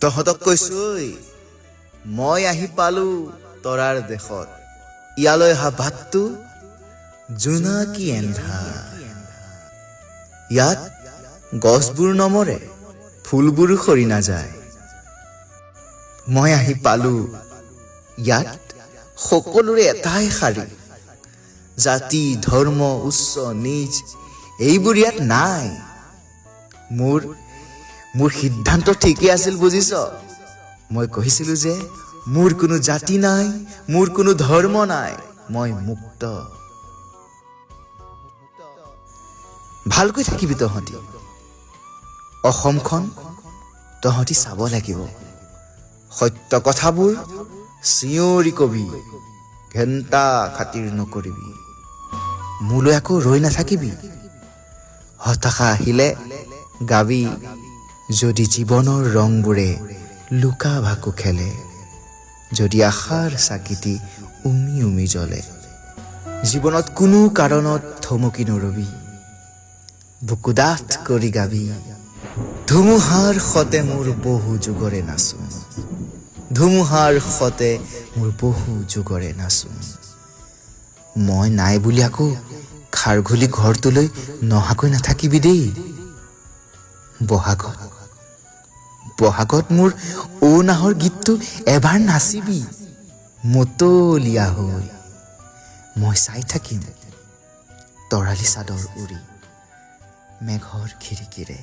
তহঁতক কৈছো মই আহি পালো তৰাৰ দেশত ইয়ালৈ অহা বাটটো জোনাকী এন্ধাৰ ইয়াত গছবোৰ নমৰে ফুলবোৰ সৰি নাযায় মই আহি পালো ইয়াত সকলোৰে এটাই শাৰী জাতি ধৰ্ম উচ্চ নীচ এইবোৰ ইয়াত নাই মোৰ সিদ্ধান্ত ঠিকই আছিল বুজিছ মই কৈছিলো যে মোৰ কোনো জাতি নাই মোৰ কোনো ধৰ্ম নাই মই মুক্ত ভালকৈ থাকিবি তহঁতি অসমখন তহঁতি চাব লাগিব সত্য কথাবোৰ চিঞৰি কবি ঘেণ্টা খাতিৰ নকৰিবি মোলৈ আকৌ ৰৈ নাথাকিবি হতাশা আহিলে গাবি যদি জীৱনৰ ৰংবোৰে লুকা ভাকু খেলে যদি আশাৰ চাকিটি উমি উমি জ্বলে জীৱনত কোনো কাৰণত থমকি নৰবি বুকু ডাঠ কৰি গাবি ধুমুহাৰ সতে মোৰ বহু যুগৰে নাচো ধুমুহাৰ সতে মোৰ বহু যুগৰে নাচো মই নাই বুলি আকৌ খাৰঘুলি ঘৰটোলৈ নহাকৈ নাথাকিবি দেই বহাগত মোৰ ঔ নাহৰ গীতটো এবাৰ নাচিবি মতলীয়া হৈ মই চাই থাকিম তৰালি চাদৰ উৰি মেঘৰ খিৰিকীৰে